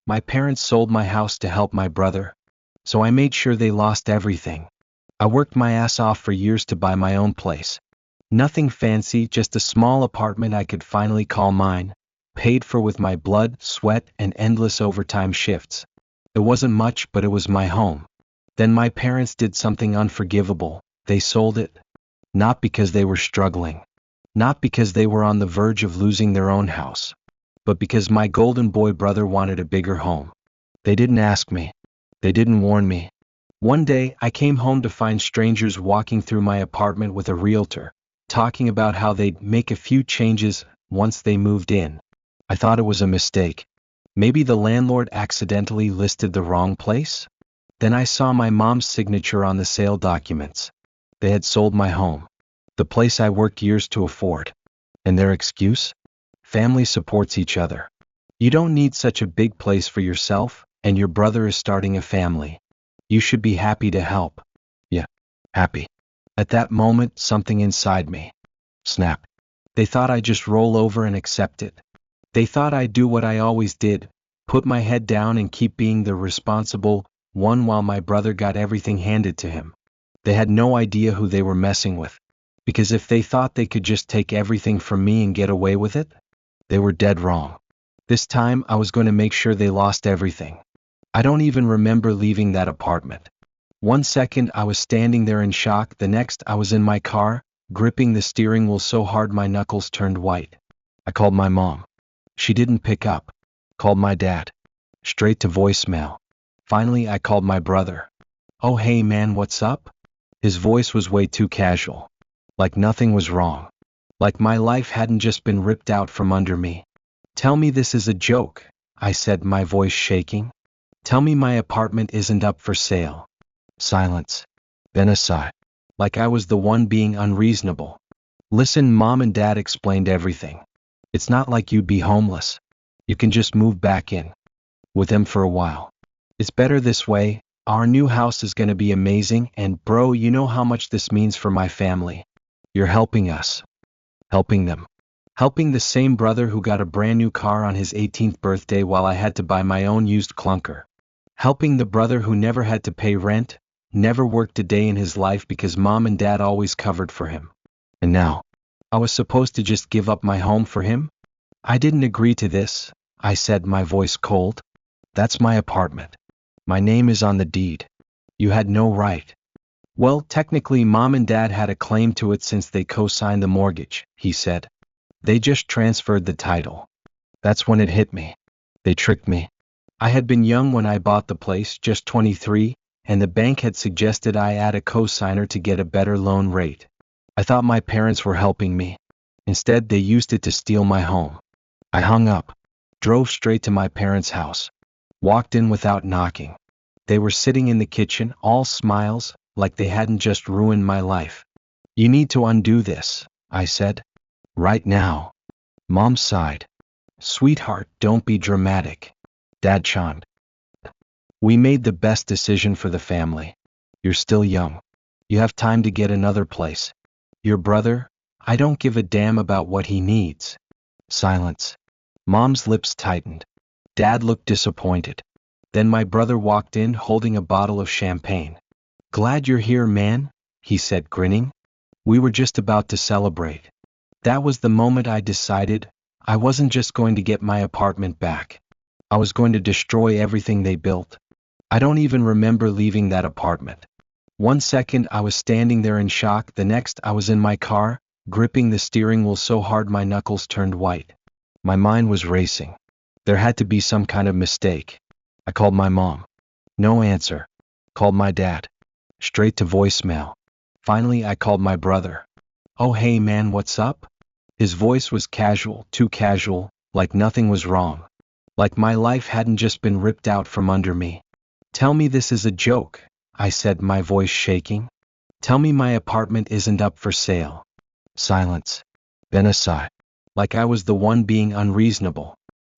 My parents sold my house to help my brother, so I made sure they lost everything. I worked my ass off for years to buy my own place. Nothing fancy, just a small apartment I could finally call mine, paid for with my blood, sweat, and endless overtime shifts. It wasn't much, but it was my home. Then my parents did something unforgivable. They sold it. Not because they were struggling. Not because they were on the verge of losing their own house. But because my golden boy brother wanted a bigger home. They didn't ask me. They didn't warn me. One day, I came home to find strangers walking through my apartment with a realtor, talking about how they'd make a few changes once they moved in. I thought it was a mistake. Maybe the landlord accidentally listed the wrong place? Then I saw my mom's signature on the sale documents. They had sold my home, the place I worked years to afford. And their excuse? Family supports each other. You don't need such a big place for yourself, and your brother is starting a family. You should be happy to help. Yeah, happy. At that moment, something inside me snapped. They thought I'd just roll over and accept it. They thought I'd do what I always did, put my head down and keep being the responsible one while my brother got everything handed to him. They had no idea who they were messing with, because if they thought they could just take everything from me and get away with it, they were dead wrong. This time, I was going to make sure they lost everything. I don't even remember leaving that apartment. One second I was standing there in shock, the next I was in my car, gripping the steering wheel so hard my knuckles turned white. I called my mom. She didn't pick up. Called my dad. Straight to voicemail. Finally I called my brother. Oh hey man, what's up? His voice was way too casual. Like nothing was wrong. Like my life hadn't just been ripped out from under me. Tell me this is a joke, I said, my voice shaking. Tell me my apartment isn't up for sale. Silence. Then a sigh. Like I was the one being unreasonable. Listen, Mom and Dad explained everything. It's not like you'd be homeless. You can just move back in with them for a while. It's better this way. Our new house is going to be amazing, and bro, you know how much this means for my family. You're helping us. Helping them. Helping the same brother who got a brand new car on his 18th birthday while I had to buy my own used clunker. Helping the brother who never had to pay rent, never worked a day in his life because Mom and Dad always covered for him. And now, I was supposed to just give up my home for him? I didn't agree to this, I said, my voice cold. That's my apartment. My name is on the deed. You had no right. Well, technically Mom and Dad had a claim to it since they co-signed the mortgage, he said. They just transferred the title. That's when it hit me. They tricked me. I had been young when I bought the place, just 23, and the bank had suggested I add a co-signer to get a better loan rate. I thought my parents were helping me. Instead, they used it to steal my home. I hung up, drove straight to my parents' house, walked in without knocking. They were sitting in the kitchen, all smiles, like they hadn't just ruined my life. You need to undo this, I said. Right now. Mom sighed. Sweetheart, don't be dramatic. Dad chimed. We made the best decision for the family. You're still young. You have time to get another place. Your brother, I don't give a damn about what he needs. Silence. Mom's lips tightened. Dad looked disappointed. Then my brother walked in holding a bottle of champagne. Glad you're here, man, he said, grinning. We were just about to celebrate. That was the moment I decided I wasn't just going to get my apartment back. I was going to destroy everything they built. I don't even remember leaving that apartment. One second I was standing there in shock, the next I was in my car, gripping the steering wheel so hard my knuckles turned white. My mind was racing. There had to be some kind of mistake. I called my mom. No answer. Called my dad. Straight to voicemail. Finally I called my brother. Oh hey man, what's up? His voice was casual, too casual, like nothing was wrong. Like my life hadn't just been ripped out from under me. Tell me this is a joke, I said, my voice shaking. Tell me my apartment isn't up for sale. Silence. Then a sigh. Like I was the one being unreasonable.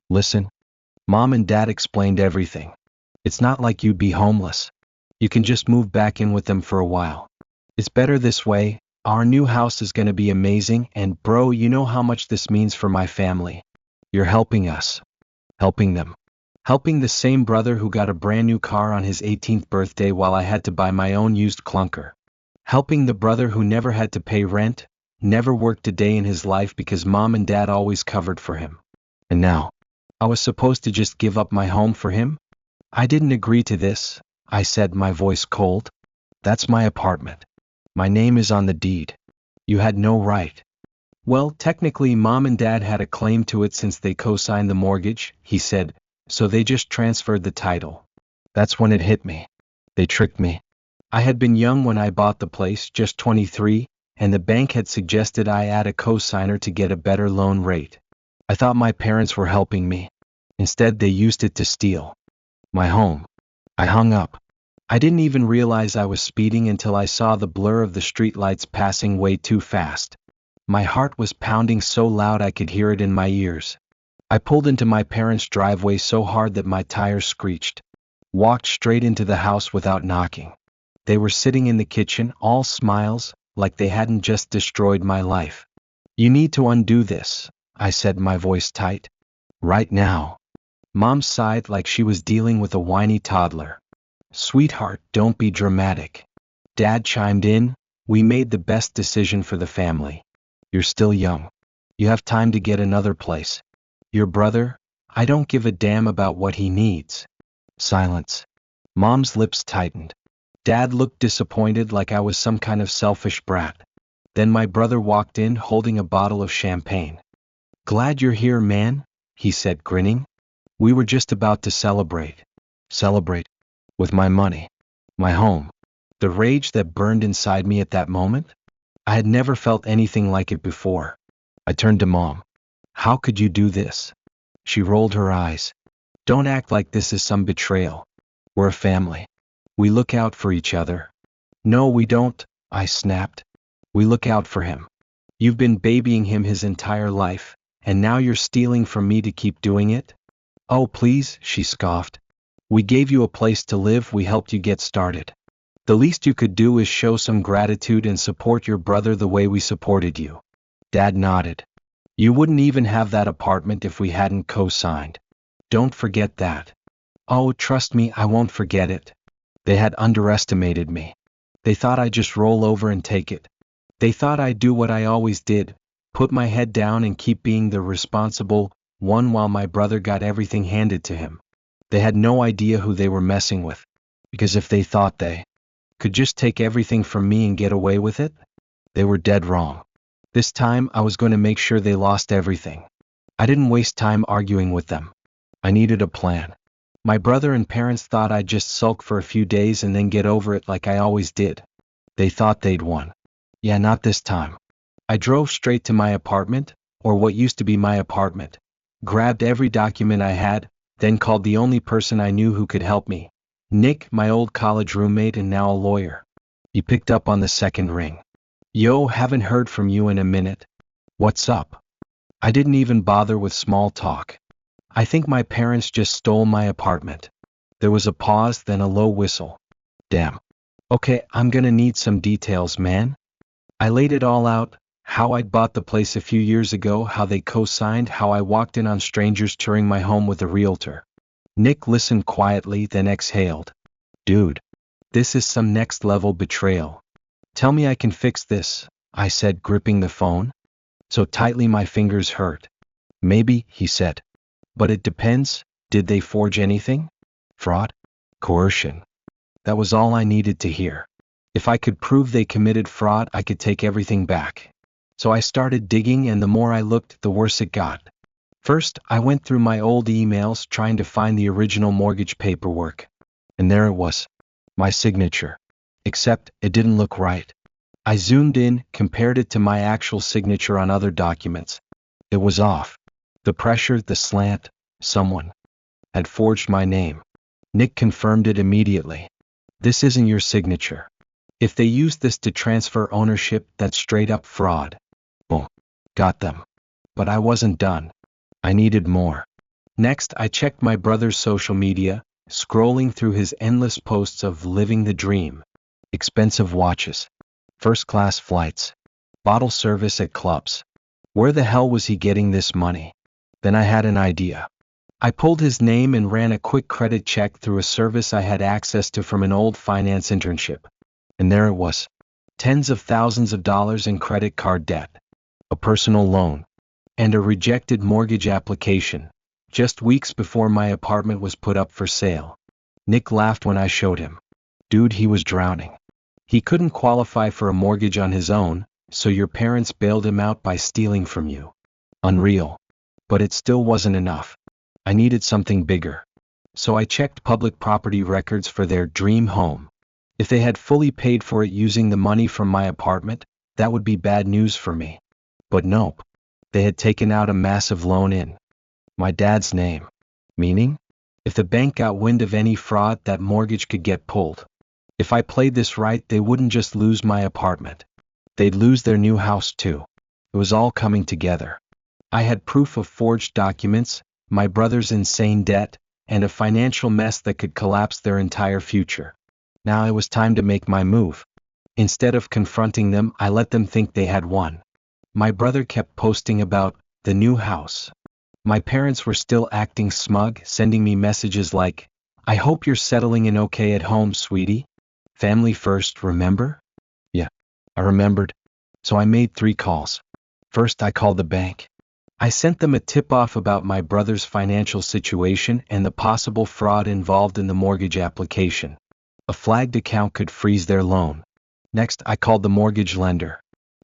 Listen. Mom and Dad explained everything. It's not like you'd be homeless. You can just move back in with them for a while. It's better this way. Our new house is going to be amazing, and bro, you know how much this means for my family. You're helping us. Helping them. Helping the same brother who got a brand new car on his 18th birthday while I had to buy my own used clunker. Helping the brother who never had to pay rent, never worked a day in his life because mom and dad always covered for him. And now, I was supposed to just give up my home for him? I didn't agree to this, I said, my voice cold. That's my apartment. My name is on the deed. You had no right. Well, technically mom and dad had a claim to it since they co-signed the mortgage, he said, so they just transferred the title. That's when it hit me. They tricked me. I had been young when I bought the place, just 23, and the bank had suggested I add a co-signer to get a better loan rate. I thought my parents were helping me. Instead, they used it to steal my home. I hung up. I didn't even realize I was speeding until I saw the blur of the streetlights passing way too fast. My heart was pounding so loud I could hear it in my ears. I pulled into my parents' driveway so hard that my tires screeched. Walked straight into the house without knocking. They were sitting in the kitchen, all smiles, like they hadn't just destroyed my life. You need to undo this, I said, my voice tight. Right now. Mom sighed like she was dealing with a whiny toddler. Sweetheart, don't be dramatic. Dad chimed in, we made the best decision for the family. You're still young. You have time to get another place. Your brother, I don't give a damn about what he needs. Silence. Mom's lips tightened. Dad looked disappointed like I was some kind of selfish brat. Then my brother walked in holding a bottle of champagne. Glad you're here, man, he said, grinning. We were just about to celebrate. Celebrate? With my money. My home. The rage that burned inside me at that moment? I had never felt anything like it before. I turned to Mom. How could you do this? She rolled her eyes. Don't act like this is some betrayal. We're a family. We look out for each other. No, we don't, I snapped. We look out for him. You've been babying him his entire life, and now you're stealing from me to keep doing it? Oh, please, she scoffed. We gave you a place to live, we helped you get started. The least you could do is show some gratitude and support your brother the way we supported you. Dad nodded. You wouldn't even have that apartment if we hadn't co-signed. Don't forget that. Oh, trust me, I won't forget it. They had underestimated me. They thought I'd just roll over and take it. They thought I'd do what I always did, put my head down and keep being the responsible one while my brother got everything handed to him. They had no idea who they were messing with, because if they thought they could just take everything from me and get away with it, they were dead wrong. This time I was going to make sure they lost everything. I didn't waste time arguing with them. I needed a plan. My brother and parents thought I'd just sulk for a few days and then get over it like I always did. They thought they'd won. Yeah, not this time. I drove straight to my apartment, or what used to be my apartment, grabbed every document I had, then called the only person I knew who could help me, Nick, my old college roommate and now a lawyer. He picked up on the second ring. Yo, haven't heard from you in a minute. What's up? I didn't even bother with small talk. I think my parents just stole my apartment. There was a pause, then a low whistle. Damn. Okay, I'm gonna need some details, man. I laid it all out, how I'd bought the place a few years ago, how they co-signed, how I walked in on strangers touring my home with a realtor. Nick listened quietly, then exhaled. Dude, this is some next-level betrayal. Tell me I can fix this, I said, gripping the phone so tightly my fingers hurt. Maybe, he said. But it depends. Did they forge anything? Fraud? Coercion? That was all I needed to hear. If I could prove they committed fraud, I could take everything back. So I started digging, and the more I looked, the worse it got. First, I went through my old emails trying to find the original mortgage paperwork. And there it was. My signature. Except, it didn't look right. I zoomed in, compared it to my actual signature on other documents. It was off. The pressure, the slant, someone had forged my name. Nick confirmed it immediately. This isn't your signature. If they used this to transfer ownership, that's straight up fraud. Boom. Got them. But I wasn't done. I needed more. Next, I checked my brother's social media, scrolling through his endless posts of living the dream. Expensive watches. First-class flights. Bottle service at clubs. Where the hell was he getting this money? Then I had an idea. I pulled his name and ran a quick credit check through a service I had access to from an old finance internship. And there it was. Tens of thousands of dollars in credit card debt, a personal loan, and a rejected mortgage application, just weeks before my apartment was put up for sale. Nick laughed when I showed him. Dude, he was drowning. He couldn't qualify for a mortgage on his own, so your parents bailed him out by stealing from you. Unreal. But it still wasn't enough. I needed something bigger. So I checked public property records for their dream home. If they had fully paid for it using the money from my apartment, that would be bad news for me. But nope. They had taken out a massive loan in my dad's name. Meaning? If the bank got wind of any fraud, that mortgage could get pulled. If I played this right, they wouldn't just lose my apartment. They'd lose their new house too. It was all coming together. I had proof of forged documents, my brother's insane debt, and a financial mess that could collapse their entire future. Now it was time to make my move. Instead of confronting them, I let them think they had won. My brother kept posting about the new house. My parents were still acting smug, sending me messages like, "I hope you're settling in okay at home, sweetie. Family first, remember?" Yeah, I remembered. So I made 3 calls. First, I called the bank. I sent them a tip-off about my brother's financial situation and the possible fraud involved in the mortgage application. A flagged account could freeze their loan. Next, I called the mortgage lender.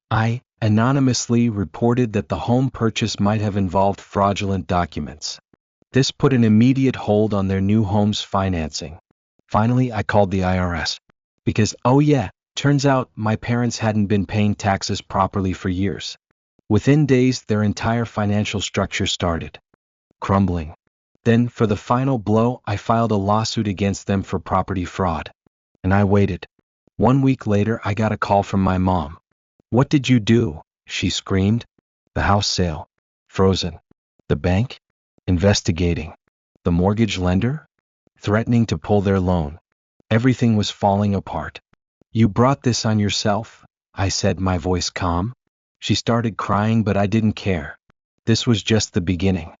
I anonymously reported that the home purchase might have involved fraudulent documents. This put an immediate hold on their new home's financing. Finally, I called the IRS. Because, oh yeah, turns out my parents hadn't been paying taxes properly for years. Within days, their entire financial structure started crumbling. Then, for the final blow, I filed a lawsuit against them for property fraud. And I waited. 1 week later, I got a call from my mom. "What did you do?" she screamed. "The house sale. Frozen. The bank? Investigating. The mortgage lender? Threatening to pull their loan. Everything was falling apart." "You brought this on yourself," I said, my voice calm. She started crying, but I didn't care. This was just the beginning.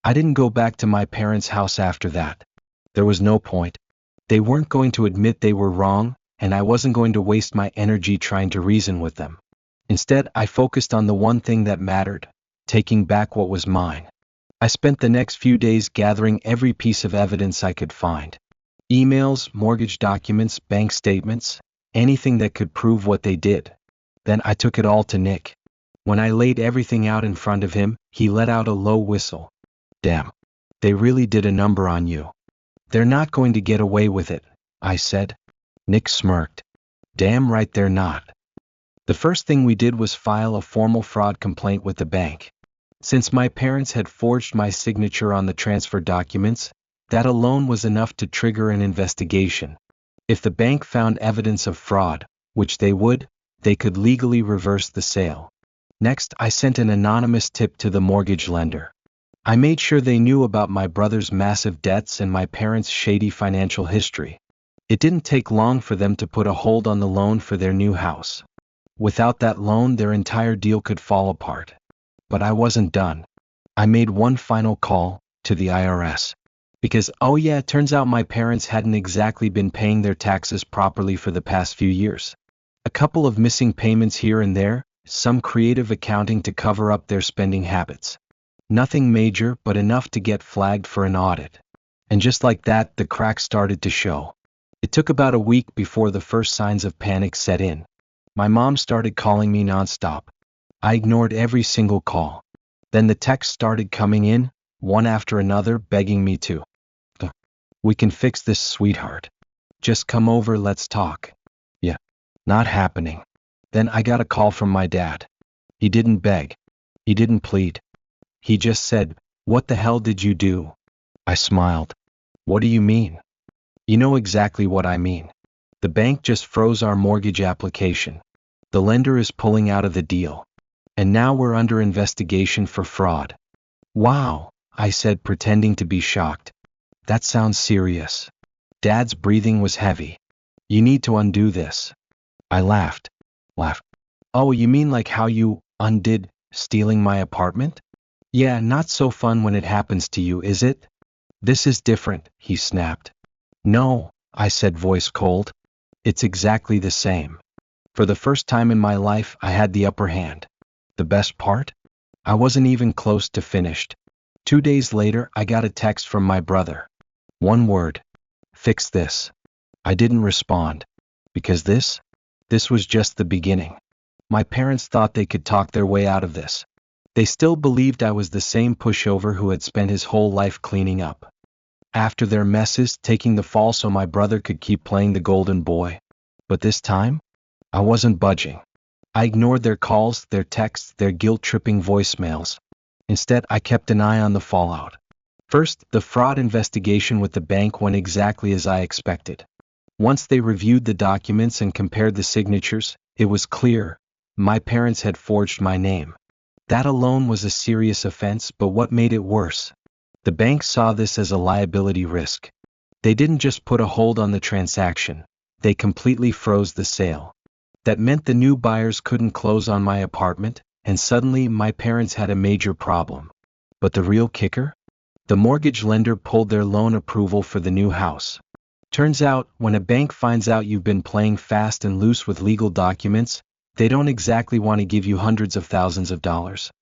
I didn't go back to my parents' house after that. There was no point. They weren't going to admit they were wrong, and I wasn't going to waste my energy trying to reason with them. Instead, I focused on the one thing that mattered, taking back what was mine. I spent the next few days gathering every piece of evidence I could find. Emails, mortgage documents, bank statements, anything that could prove what they did. Then I took it all to Nick. When I laid everything out in front of him, he let out a low whistle. "Damn. They really did a number on you." "They're not going to get away with it," I said. Nick smirked. "Damn right they're not." The first thing we did was file a formal fraud complaint with the bank. Since my parents had forged my signature on the transfer documents, that alone was enough to trigger an investigation. If the bank found evidence of fraud, which they would, they could legally reverse the sale. Next, I sent an anonymous tip to the mortgage lender. I made sure they knew about my brother's massive debts and my parents' shady financial history. It didn't take long for them to put a hold on the loan for their new house. Without that loan, their entire deal could fall apart. But I wasn't done. I made one final call to the IRS. Because, oh yeah, it turns out my parents hadn't exactly been paying their taxes properly for the past few years. A couple of missing payments here and there, some creative accounting to cover up their spending habits. Nothing major, but enough to get flagged for an audit. And just like that, the cracks started to show. It took about a week before the first signs of panic set in. My mom started calling me nonstop. I ignored every single call. Then the texts started coming in, one after another, begging me to. "We can fix this, sweetheart. Just come over, let's talk." Yeah, not happening. Then I got a call from my dad. He didn't beg. He didn't plead. He just said, "What the hell did you do?" I smiled. "What do you mean?" "You know exactly what I mean. The bank just froze our mortgage application. The lender is pulling out of the deal. And now we're under investigation for fraud." "Wow," I said, pretending to be shocked. "That sounds serious." Dad's breathing was heavy. "You need to undo this." I laughed. "Oh, you mean like how you undid stealing my apartment?" "Yeah, not so fun when it happens to you, is it?" This is different, he snapped. No, I said, voice cold. It's exactly the same. For the first time in my life, I had the upper hand. The best part? I wasn't even close to finished. 2 days later, I got a text from my brother. One word. Fix this. I didn't respond. Because this was just the beginning. My parents thought they could talk their way out of this. They still believed I was the same pushover who had spent his whole life cleaning up after their messes, taking the fall so my brother could keep playing the golden boy. But this time, I wasn't budging. I ignored their calls, their texts, their guilt-tripping voicemails. Instead, I kept an eye on the fallout. First, the fraud investigation with the bank went exactly as I expected. Once they reviewed the documents and compared the signatures, it was clear. My parents had forged my name. That alone was a serious offense, but what made it worse? The bank saw this as a liability risk. They didn't just put a hold on the transaction, they completely froze the sale. That meant the new buyers couldn't close on my apartment, and suddenly my parents had a major problem. But the real kicker? The mortgage lender pulled their loan approval for the new house. Turns out, when a bank finds out you've been playing fast and loose with legal documents, they don't exactly want to give you hundreds of thousands of dollars.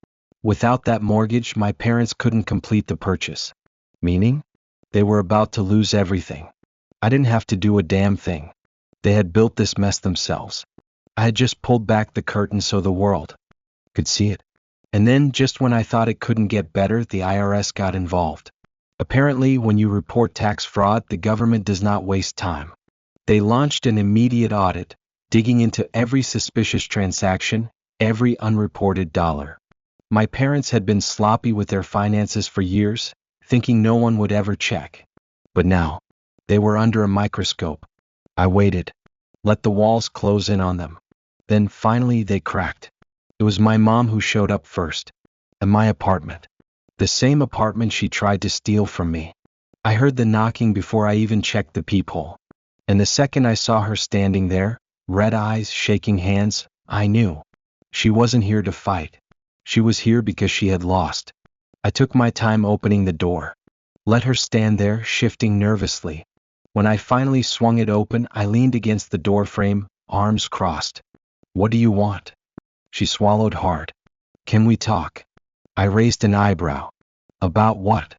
Without that mortgage, my parents couldn't complete the purchase. Meaning? They were about to lose everything. I didn't have to do a damn thing. They had built this mess themselves. I had just pulled back the curtain so the world could see it. And then, just when I thought it couldn't get better, the IRS got involved. Apparently, when you report tax fraud, the government does not waste time. They launched an immediate audit, digging into every suspicious transaction, every unreported dollar. My parents had been sloppy with their finances for years, thinking no one would ever check. But now, they were under a microscope. I waited, let the walls close in on them. Then finally they cracked. It was my mom who showed up first. At my apartment. The same apartment she tried to steal from me. I heard the knocking before I even checked the peephole. And the second I saw her standing there, red eyes, shaking hands, I knew. She wasn't here to fight. She was here because she had lost. I took my time opening the door. Let her stand there, shifting nervously. When I finally swung it open, I leaned against the door frame, arms crossed. What do you want? She swallowed hard. Can we talk? I raised an eyebrow. About what?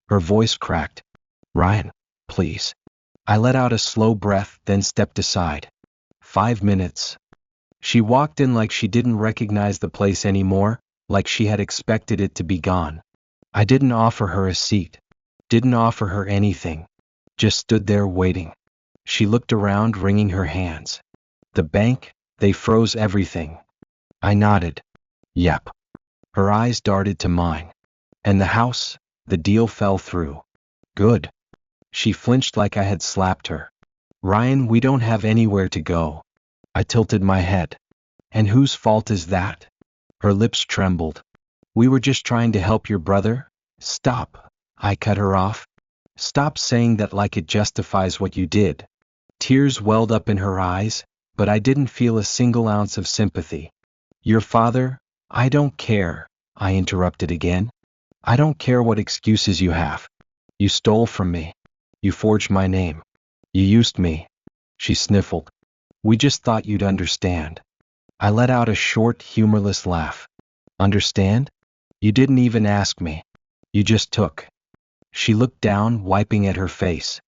Her voice cracked. Ryan, please. I let out a slow breath, then stepped aside. 5 minutes. She walked in like she didn't recognize the place anymore, like she had expected it to be gone. I didn't offer her a seat. Didn't offer her anything. Just stood there waiting. She looked around, wringing her hands. The bank, they froze everything. I nodded. Yep. Her eyes darted to mine. And the house, the deal fell through. Good. She flinched like I had slapped her. Ryan, we don't have anywhere to go. I tilted my head. And whose fault is that? Her lips trembled. We were just trying to help your brother. Stop. I cut her off. Stop saying that like it justifies what you did. Tears welled up in her eyes, but I didn't feel a single ounce of sympathy. Your father? I don't care, I interrupted again. I don't care what excuses you have. You stole from me. You forged my name. You used me. She sniffled. We just thought you'd understand. I let out a short, humorless laugh. Understand? You didn't even ask me. You just took. She looked down, wiping at her face.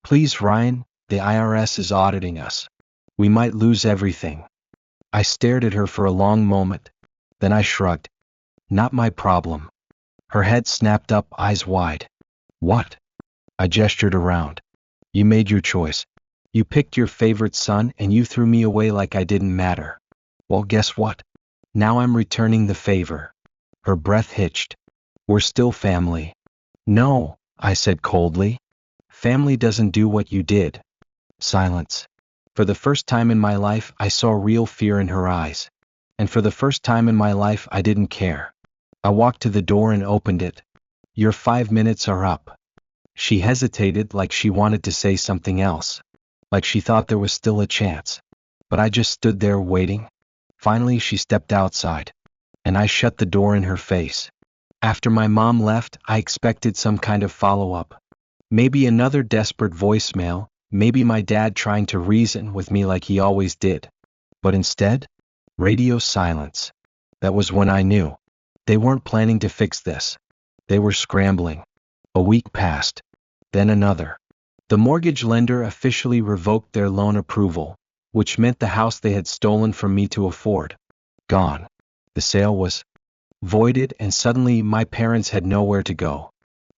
Please, Ryan, the IRS is auditing us. We might lose everything. I stared at her for a long moment. Then I shrugged. Not my problem. Her head snapped up, eyes wide. What? I gestured around. You made your choice. You picked your favorite son and you threw me away like I didn't matter. Well, guess what? Now I'm returning the favor. Her breath hitched. We're still family. No, I said coldly. Family doesn't do what you did. Silence. For the first time in my life, I saw real fear in her eyes. And for the first time in my life, I didn't care. I walked to the door and opened it. Your 5 minutes are up. She hesitated like she wanted to say something else. Like she thought there was still a chance. But I just stood there waiting. Finally, she stepped outside. And I shut the door in her face. After my mom left, I expected some kind of follow-up. Maybe another desperate voicemail, maybe my dad trying to reason with me like he always did. But instead, radio silence. That was when I knew. They weren't planning to fix this. They were scrambling. A week passed. Then another. The mortgage lender officially revoked their loan approval, which meant the house they had stolen from me to afford. Gone. The sale was voided, and suddenly my parents had nowhere to go.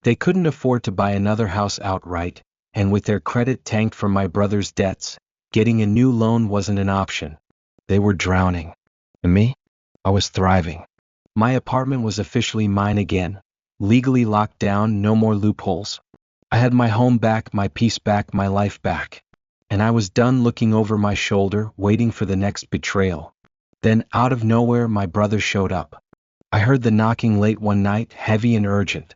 They couldn't afford to buy another house outright, and with their credit tanked from my brother's debts, getting a new loan wasn't an option. They were drowning. And me? I was thriving. My apartment was officially mine again, legally locked down, no more loopholes. I had my home back, my peace back, my life back. And I was done looking over my shoulder, waiting for the next betrayal. Then, out of nowhere, my brother showed up. I heard the knocking late one night, heavy and urgent.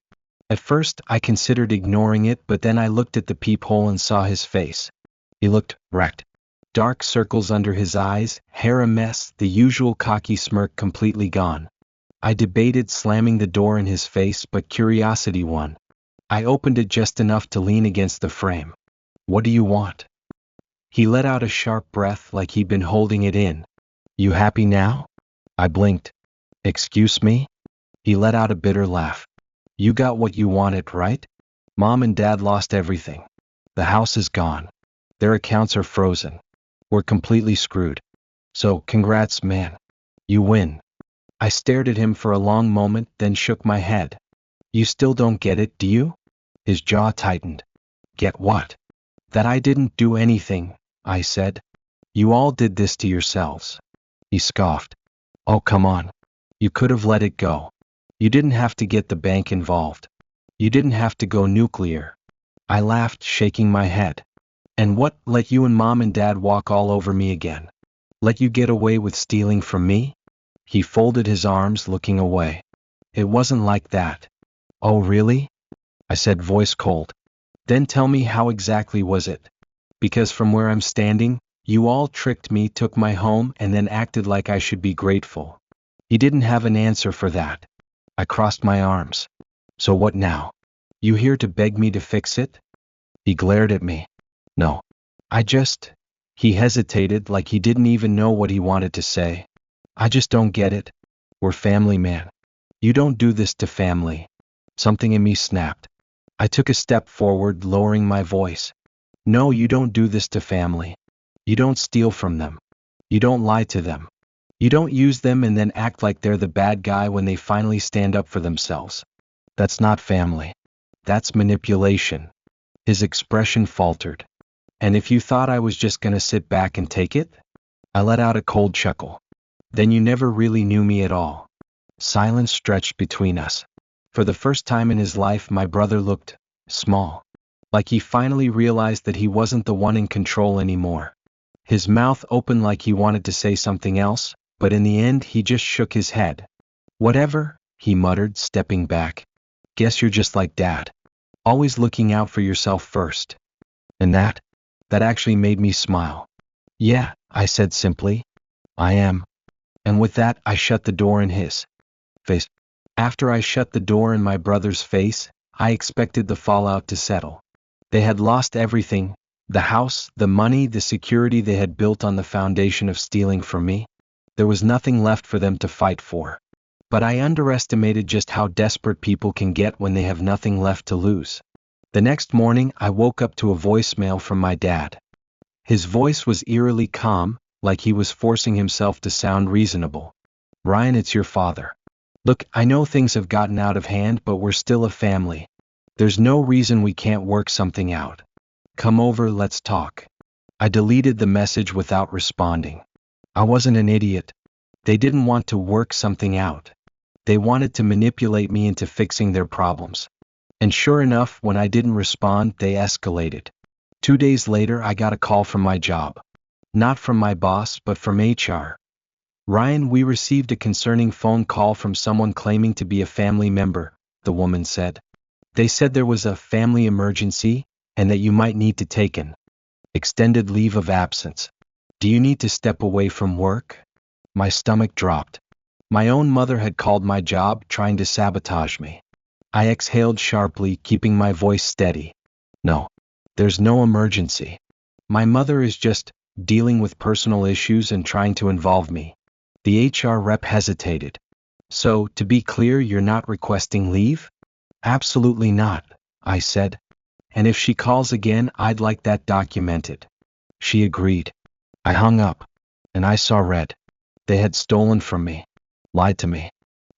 At first, I considered ignoring it, but then I looked at the peephole and saw his face. He looked wrecked. Dark circles under his eyes, hair a mess, the usual cocky smirk completely gone. I debated slamming the door in his face, but curiosity won. I opened it just enough to lean against the frame. "What do you want?" He let out a sharp breath like he'd been holding it in. "You happy now?" I blinked. "Excuse me?" He let out a bitter laugh. "You got what you wanted, right? Mom and Dad lost everything. The house is gone. Their accounts are frozen. We're completely screwed. So, congrats, man. You win." I stared at him for a long moment, then shook my head. "You still don't get it, do you?" His jaw tightened. "Get what?" "That I didn't do anything," I said. "You all did this to yourselves." He scoffed. "Oh, come on. You could have let it go. You didn't have to get the bank involved. You didn't have to go nuclear." I laughed, shaking my head. "And what, let you and Mom and Dad walk all over me again? Let you get away with stealing from me?" He folded his arms, looking away. "It wasn't like that." "Oh, really?" I said, voice cold. "Then tell me, how exactly was it? Because from where I'm standing, you all tricked me, took my home, and then acted like I should be grateful." He didn't have an answer for that. I crossed my arms. "So what now? You here to beg me to fix it?" He glared at me. "No. He hesitated, like he didn't even know what he wanted to say. "I just don't get it. We're family, man. You don't do this to family." Something in me snapped. I took a step forward, lowering my voice. "No, you don't do this to family. You don't steal from them. You don't lie to them. You don't use them and then act like they're the bad guy when they finally stand up for themselves. That's not family. That's manipulation." His expression faltered. "And if you thought I was just gonna sit back and take it?" I let out a cold chuckle. "Then you never really knew me at all." Silence stretched between us. For the first time in his life, my brother looked small. Like he finally realized that he wasn't the one in control anymore. His mouth opened like he wanted to say something else, but in the end he just shook his head. "Whatever," he muttered, stepping back. "Guess you're just like Dad. Always looking out for yourself first." And that actually made me smile. "Yeah," I said simply. "I am." And with that, I shut the door in his face. After I shut the door in my brother's face, I expected the fallout to settle. They had lost everything: the house, the money, the security they had built on the foundation of stealing from me. There was nothing left for them to fight for. But I underestimated just how desperate people can get when they have nothing left to lose. The next morning, I woke up to a voicemail from my dad. His voice was eerily calm, like he was forcing himself to sound reasonable. "Ryan, it's your father. Look, I know things have gotten out of hand, but we're still a family. There's no reason we can't work something out. Come over, let's talk." I deleted the message without responding. I wasn't an idiot. They didn't want to work something out. They wanted to manipulate me into fixing their problems. And sure enough, when I didn't respond, they escalated. 2 days later, I got a call from my job. Not from my boss, but from HR. "Ryan, we received a concerning phone call from someone claiming to be a family member," the woman said. "They said there was a family emergency, and that you might need to take an extended leave of absence. Do you need to step away from work?" My stomach dropped. My own mother had called my job, trying to sabotage me. I exhaled sharply, keeping my voice steady. No. There's no emergency. My mother is just dealing with personal issues and trying to involve me. The HR rep hesitated. So, to be clear, you're not requesting leave? Absolutely not, I said. And if she calls again, I'd like that documented. She agreed. I hung up, and I saw red. They had stolen from me, lied to me,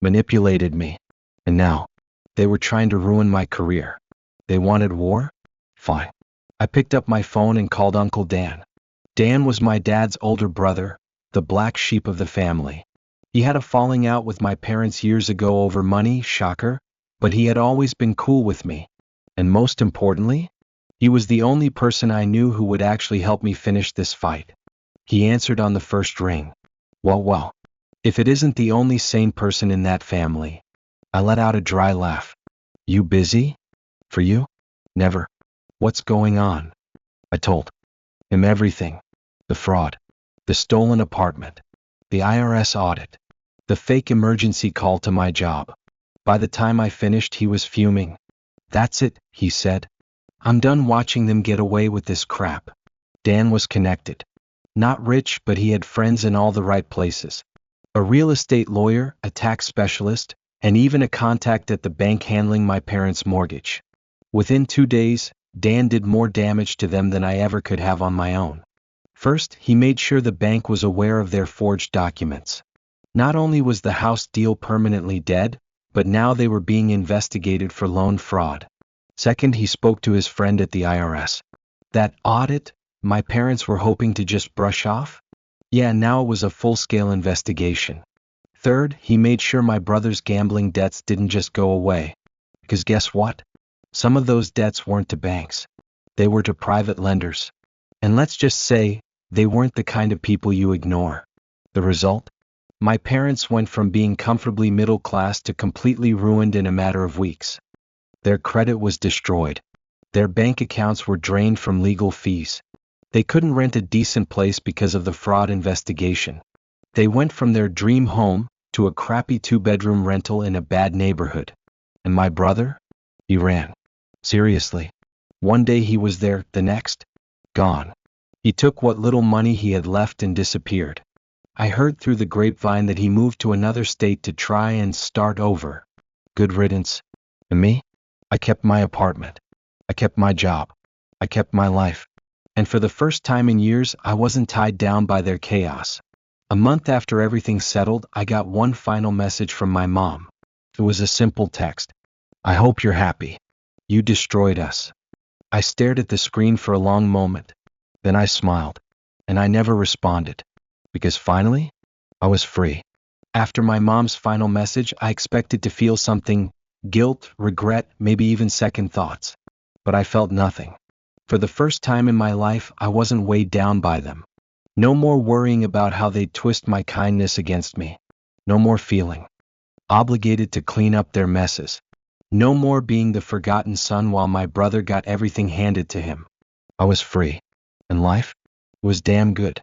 manipulated me, and now, they were trying to ruin my career. They wanted war? Fine. I picked up my phone and called Uncle Dan. Dan was my dad's older brother, the black sheep of the family. He had a falling out with my parents years ago over money, shocker, but he had always been cool with me. And most importantly, he was the only person I knew who would actually help me finish this fight. He answered on the first ring. Well, if it isn't the only sane person in that family. I let out a dry laugh. You busy? For you? Never. What's going on? I told him everything. The fraud, the stolen apartment, the IRS audit, the fake emergency call to my job. By the time I finished, he was fuming. That's it, he said. I'm done watching them get away with this crap. Dan was connected. Not rich, but he had friends in all the right places. A real estate lawyer, a tax specialist, and even a contact at the bank handling my parents' mortgage. Within 2 days, Dan did more damage to them than I ever could have on my own. First, he made sure the bank was aware of their forged documents. Not only was the house deal permanently dead, but now they were being investigated for loan fraud. Second, he spoke to his friend at the IRS. That audit, my parents were hoping to just brush off? Yeah, now it was a full-scale investigation. Third, he made sure my brother's gambling debts didn't just go away. Because guess what? Some of those debts weren't to banks. They were to private lenders. And let's just say, they weren't the kind of people you ignore. The result? My parents went from being comfortably middle class to completely ruined in a matter of weeks. Their credit was destroyed. Their bank accounts were drained from legal fees. They couldn't rent a decent place because of the fraud investigation. They went from their dream home to a crappy 2-bedroom rental in a bad neighborhood. And my brother? He ran. Seriously. One day he was there, the next? Gone. He took what little money he had left and disappeared. I heard through the grapevine that he moved to another state to try and start over. Good riddance. And me? I kept my apartment. I kept my job. I kept my life. And for the first time in years, I wasn't tied down by their chaos. A month after everything settled, I got one final message from my mom. It was a simple text. I hope you're happy. You destroyed us. I stared at the screen for a long moment. Then I smiled. And I never responded. Because finally, I was free. After my mom's final message, I expected to feel something, guilt, regret, maybe even second thoughts. But I felt nothing. For the first time in my life, I wasn't weighed down by them. No more worrying about how they'd twist my kindness against me. No more feeling obligated to clean up their messes. No more being the forgotten son while my brother got everything handed to him. I was free. And life was damn good.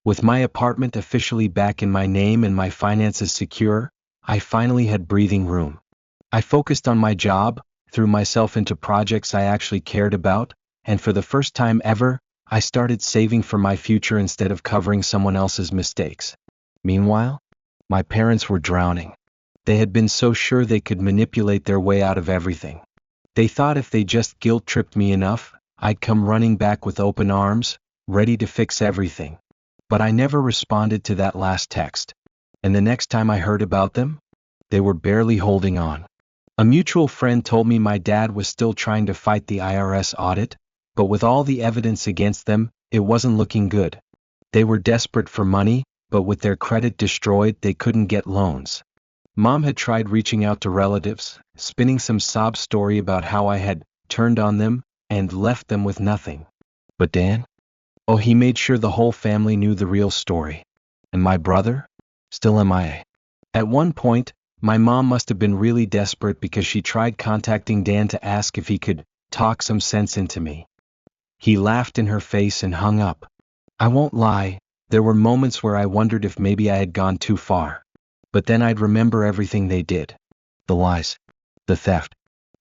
With my apartment officially back in my name and my finances secure, I finally had breathing room. I focused on my job, threw myself into projects I actually cared about, and for the first time ever, I started saving for my future instead of covering someone else's mistakes. Meanwhile, my parents were drowning. They had been so sure they could manipulate their way out of everything. They thought if they just guilt-tripped me enough, I'd come running back with open arms, ready to fix everything. But I never responded to that last text. And the next time I heard about them, they were barely holding on. A mutual friend told me my dad was still trying to fight the IRS audit, but with all the evidence against them, it wasn't looking good. They were desperate for money, but with their credit destroyed, they couldn't get loans. Mom had tried reaching out to relatives, spinning some sob story about how I had turned on them and left them with nothing. But Dan? Oh, he made sure the whole family knew the real story. And my brother? Still MIA. At one point, my mom must have been really desperate because she tried contacting Dan to ask if he could talk some sense into me. He laughed in her face and hung up. I won't lie, there were moments where I wondered if maybe I had gone too far. But then I'd remember everything they did. The lies. The theft.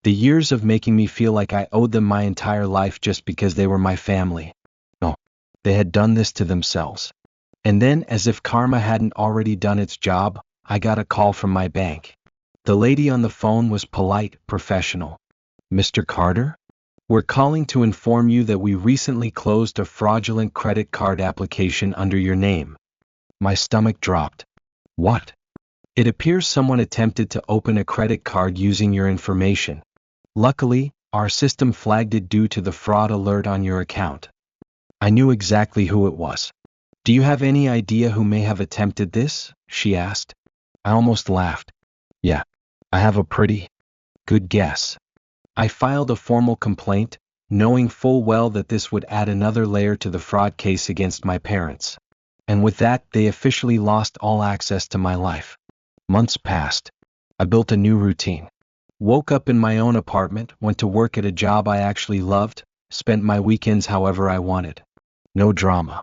The years of making me feel like I owed them my entire life just because they were my family. No, they had done this to themselves. And then, as if karma hadn't already done its job, I got a call from my bank. The lady on the phone was polite, professional. Mr. Carter? We're calling to inform you that we recently closed a fraudulent credit card application under your name. My stomach dropped. What? It appears someone attempted to open a credit card using your information. Luckily, our system flagged it due to the fraud alert on your account. I knew exactly who it was. Do you have any idea who may have attempted this? She asked. I almost laughed. Yeah, I have a pretty good guess. I filed a formal complaint, knowing full well that this would add another layer to the fraud case against my parents. And with that, they officially lost all access to my life. Months passed. I built a new routine. Woke up in my own apartment, went to work at a job I actually loved, spent my weekends however I wanted. No drama.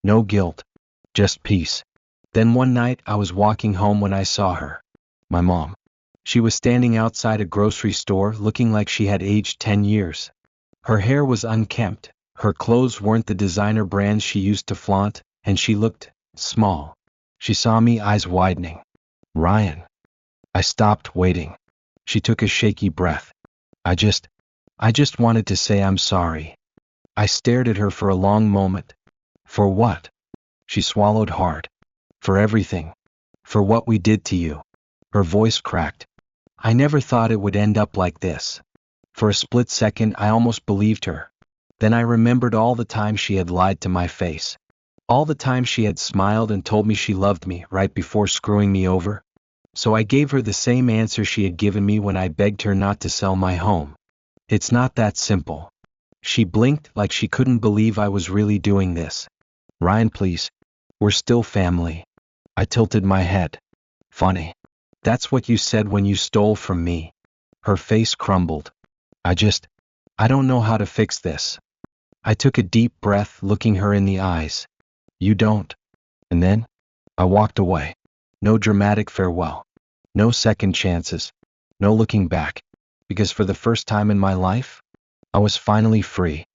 No guilt. Just peace. Then one night I was walking home when I saw her. My mom. She was standing outside a grocery store looking like she had aged 10 years. Her hair was unkempt, her clothes weren't the designer brands she used to flaunt, and she looked small. She saw me, eyes widening. Ryan. I stopped, waiting. She took a shaky breath. I just wanted to say I'm sorry. I stared at her for a long moment. For what? She swallowed hard. For everything. For what we did to you. Her voice cracked. I never thought it would end up like this. For a split second I almost believed her. Then I remembered all the time she had lied to my face. All the time she had smiled and told me she loved me right before screwing me over. So I gave her the same answer she had given me when I begged her not to sell my home. It's not that simple. She blinked like she couldn't believe I was really doing this. Ryan, please. We're still family. I tilted my head. Funny. That's what you said when you stole from me. Her face crumbled. I don't know how to fix this. I took a deep breath, looking her in the eyes. You don't. And then, I walked away. No dramatic farewell. No second chances. No looking back. Because for the first time in my life, I was finally free.